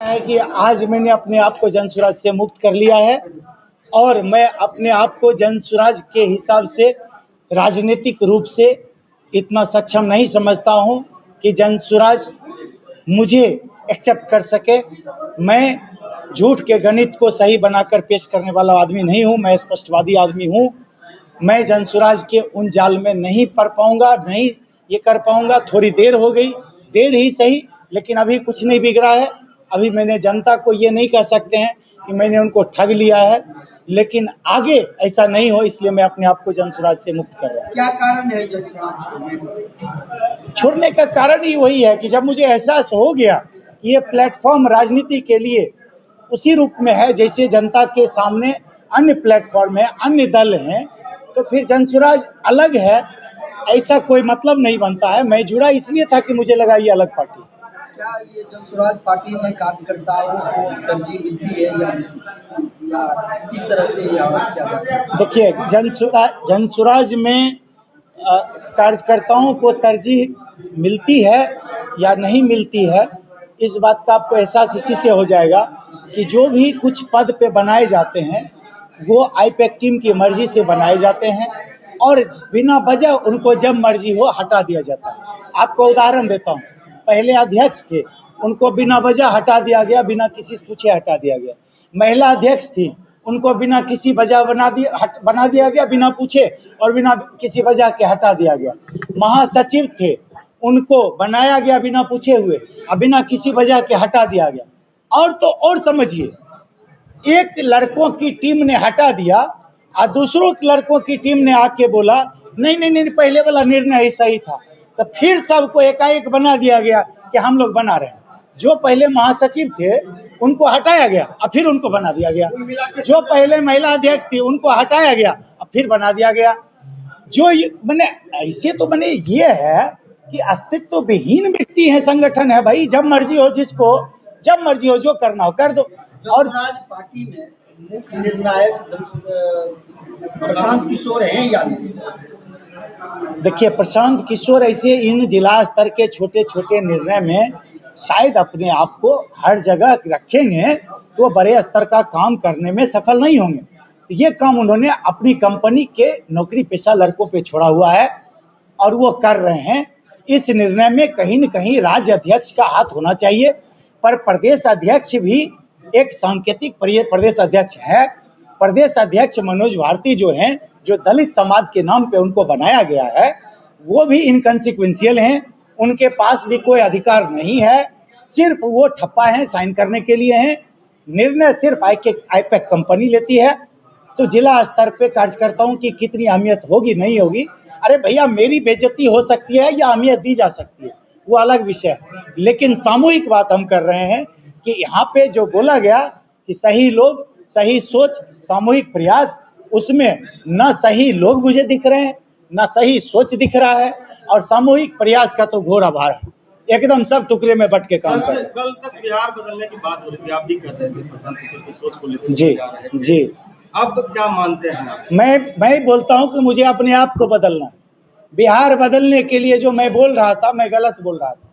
है कि आज मैंने अपने आप को जनसुराज से मुक्त कर लिया है और मैं अपने आप को जनसुराज के हिसाब से राजनीतिक रूप से इतना सक्षम नहीं समझता हूं कि जनसुराज मुझे एक्सेप्ट कर सके। मैं झूठ के गणित को सही बनाकर पेश करने वाला आदमी नहीं हूं, मैं स्पष्टवादी आदमी हूं। मैं जनसुराज के उन जाल में नहीं पड़ पाऊंगा, नहीं ये कर पाऊंगा। थोड़ी देर हो गई, देर ही सही, लेकिन अभी कुछ नहीं बिगड़ा है। अभी मैंने जनता को ये नहीं कह सकते हैं कि मैंने उनको ठग लिया है, लेकिन आगे ऐसा नहीं हो, इसलिए मैं अपने आप को जनसुराज से मुक्त कर रहा हूँ। क्या कारण है जनसुराज छोड़ने का कारण ही वही है कि जब मुझे एहसास हो गया कि ये प्लेटफॉर्म राजनीति के लिए उसी रूप में है जैसे जनता के सामने अन्य प्लेटफॉर्म है, अन्य दल हैं, तो फिर जनसुराज अलग है, ऐसा कोई मतलब नहीं बनता है। मैं जुड़ा इसलिए था कि मुझे लगा ये अलग पार्टी। क्या ये जनसुराज पार्टी में कार्यकर्ताओं को तरजीह मिलती है या किस तरह से क्या? देखिए, जनसुराज में कार्यकर्ताओं को तरजीह मिलती है या नहीं मिलती है, इस बात का आपको एहसास इसी से हो जाएगा कि जो भी कुछ पद पे बनाए जाते हैं वो आईपैक टीम की मर्जी से बनाए जाते हैं और बिना वजह उनको जब मर्जी हो हटा दिया जाता है। आपको उदाहरण देता हूँ, पहले अध्यक्ष थे, उनको बिना वजह हटा दिया गया, बिना किसी से पूछे हटा दिया गया। महिला अध्यक्ष थी, उनको बिना किसी वजह बना दिया गया, बिना पूछे और बिना किसी वजह के हटा दिया गया। महासचिव थे, उनको बनाया गया बिना पूछे हुए और बिना किसी वजह के हटा दिया गया। और तो और समझिए, एक लड़कों की टीम ने हटा दिया और दूसरों लड़कों की टीम ने आके बोला नहीं नहीं नहीं, पहले वाला निर्णय ही सही था, तो फिर सबको एकाएक बना दिया गया कि हम लोग बना रहे हैं। जो पहले महासचिव थे उनको हटाया गया और फिर उनको बना दिया गया। जो पहले महिला अध्यक्ष थी उनको हटाया गया और फिर बना दिया गया। जो बने ऐसे तो बने ये है कि अस्तित्व विहीन व्यक्ति है, संगठन है भाई। जब मर्जी हो, जिसको जब मर्जी हो जो करना हो कर दो। और पार्टी में मुख्य निर्णायक प्रशांत किशोर हैं या नहीं? देखिए, प्रशांत किशोर ऐसे इन जिला स्तर के छोटे छोटे निर्णय में शायद अपने आप को हर जगह रखेंगे तो बड़े स्तर का काम करने में सफल नहीं होंगे। ये काम उन्होंने अपनी कंपनी के नौकरी पेशा लड़कों पे छोड़ा हुआ है और वो कर रहे हैं। इस निर्णय में कहीं न कहीं राज्य अध्यक्ष का हाथ होना चाहिए, पर प्रदेश अध्यक्ष भी एक सांकेतिक प्रदेश अध्यक्ष है। प्रदेश अध्यक्ष मनोज भारती जो हैं, जो दलित समाज के नाम पे उनको बनाया गया है, वो भी इनकॉन्सिक्वेंशियल हैं। उनके पास भी कोई अधिकार नहीं है, सिर्फ वो ठप्पा है, साइन करने के लिए हैं। निर्णय सिर्फ आईपैक कंपनी लेती है। तो जिला स्तर पे कार्यकर्ताओं की कितनी अहमियत होगी नहीं होगी, अरे भैया मेरी बेइज्जती हो सकती है या अहमियत दी जा सकती है, वो अलग विषय है। लेकिन सामूहिक बात हम कर रहे हैं कि यहाँ पे जो बोला गया कि सही लोग, सही सोच, सामूहिक प्रयास, उसमें न सही लोग मुझे दिख रहे हैं, न सही सोच दिख रहा है, और सामूहिक प्रयास का तो घोर अभाव है। एकदम सब टुकड़े में बट के काम कर रहे हैं। कल तक बिहार बदलने की बात हो रही थी, आप भी कर रहे थे प्रशांत किशोर की सोच को लेकर। जी, अब क्या मानते हैं? मैं बोलता हूं कि मुझे अपने आप को बदलना। बिहार बदलने के लिए जो मैं बोल रहा था, मैं गलत बोल रहा था।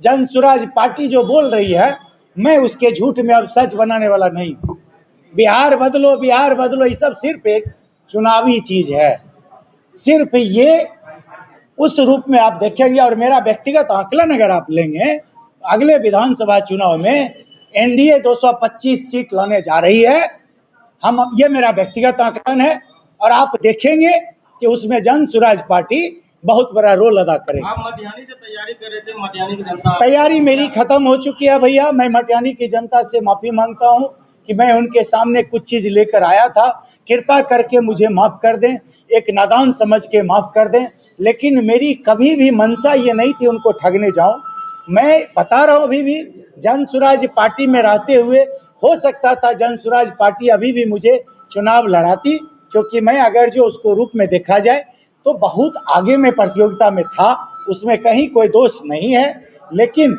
जनसुराज पार्टी जो बोल रही है, मैं उसके झूठ में अब सच बनाने वाला नहीं। बिहार बदलो, बिहार बदलो, ये सब सिर्फ एक चुनावी चीज है। सिर्फ ये उस रूप में आप देखेंगे। और मेरा व्यक्तिगत आकलन अगर आप लेंगे, अगले विधानसभा चुनाव में एनडीए 225 सीट लाने जा रही है। ये मेरा व्यक्तिगत आकलन है और आप देखेंगे कि उसमें जनसुराज पार्टी बहुत बड़ा रोल अदा करेगी। आप मटिहानी से तैयारी कर रहे थे, मटिहानी की जनता तैयारी मेरी खत्म हो चुकी है भैया। मैं मटिहानी की जनता से माफी मांगता हूं कि मैं उनके सामने कुछ चीज लेकर आया था। कृपा करके मुझे माफ कर दें, एक नादान समझ के माफ कर दें। लेकिन मेरी कभी भी मंशा ये नहीं थी उनको ठगने जाऊं। मैं बता रहा हूं, अभी भी जनसुराज पार्टी में रहते हुए हो सकता था जनसुराज पार्टी अभी भी मुझे चुनाव लड़ाती, क्योंकि मैं अगर जो उसको रूप में देखा जाए तो बहुत आगे में प्रतियोगिता में था, उसमें कहीं कोई दोष नहीं है। लेकिन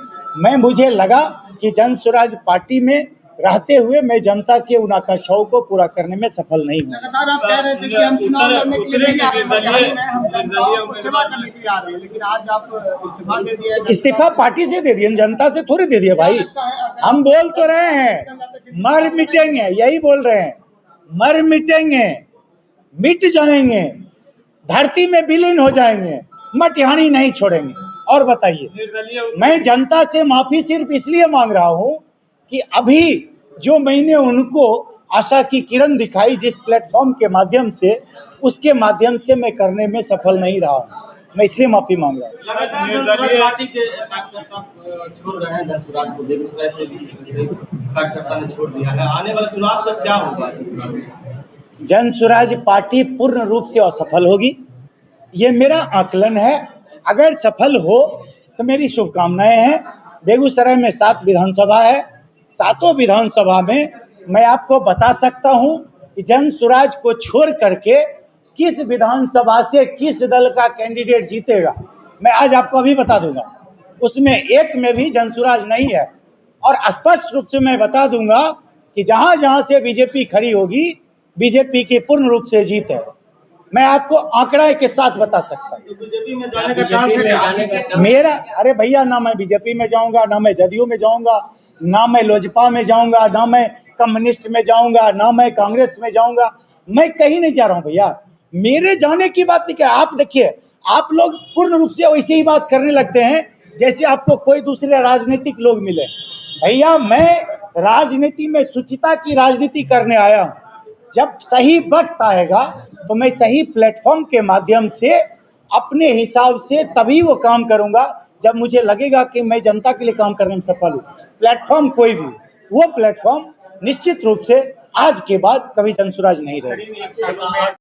मुझे लगा कि जनसुराज पार्टी में रहते हुए मैं जनता के उन आकांक्षाओं को पूरा करने में सफल नहीं हूँ। लगातार आप कह रहे थे कि हम चुनाव लड़ने के लिए नहीं आ रहे, मध्याह्न में हम जनताओं को सेवा करने के लिए आ रहे हैं, लेकिन आज आप इस्तीफा दे दिया है। इस्तीफा पार्टी से दे दिया, जनता से थोड़ी दे दिया भाई। हम बोल तो रहे हैं मर मिटेंगे, यही बोल रहे हैं, मर मिटेंगे, मिट जाएंगे, धरती में विलीन हो जाएंगे, मटिहानी नहीं छोड़ेंगे। और बताइए, मैं जनता से माफी सिर्फ इसलिए मांग रहा हूं कि अभी जो मैंने उनको आशा की किरण दिखाई जिस प्लेटफॉर्म के माध्यम से, उसके माध्यम से मैं करने में सफल नहीं रहा हूं, मैं इसलिए माफी मांग रहा हूं। पार्टी के छोड़ रहे हैं धनसुराज को, बेगूसराय से भी कार्यकर्ता ने छोड़ दिया है, आने वाले चुनाव से क्या होगा? जनसुराज पार्टी पूर्ण रूप से असफल होगी, ये मेरा आकलन है। अगर सफल हो तो मेरी शुभकामनाएं हैं। बेगूसराय में 7 विधानसभा है, 7 विधानसभा में मैं आपको बता सकता हूं कि जनसुराज को छोड़ करके किस विधानसभा से किस दल का कैंडिडेट जीतेगा, मैं आज आपको अभी बता दूंगा। उसमें एक में भी जनसुराज नहीं है। और स्पष्ट रूप से मैं बता दूंगा कि जहां जहां से बीजेपी खड़ी होगी, बीजेपी की पूर्ण रूप से जीत है। मैं आपको आंकड़ा के साथ बता सकता हूँ। बीजेपी में जाने का चांस है मेरा, अरे भैया, ना मैं बीजेपी में जाऊंगा, ना मैं जदयू में जाऊंगा, ना मैं लोजपा में जाऊंगा, ना मैं कम्युनिस्ट में जाऊंगा, ना मैं कांग्रेस में जाऊंगा। मैं कहीं नहीं जा रहा हूं भैया। मेरे जाने की बात नहीं। क्या आप देखिए, आप लोग पूर्ण रूप से वैसे ही बात करने लगते हैं जैसे आपको कोई दूसरे राजनीतिक लोग मिले। भैया, मैं राजनीति में शुचिता की राजनीति करने आया हूं। जब सही वक्त आएगा तो मैं सही प्लेटफॉर्म के माध्यम से अपने हिसाब से तभी वो काम करूंगा जब मुझे लगेगा कि मैं जनता के लिए काम करने में सफल हूँ। प्लेटफॉर्म कोई भी, वो प्लेटफॉर्म निश्चित रूप से आज के बाद कभी जनसुराज नहीं रहेगा।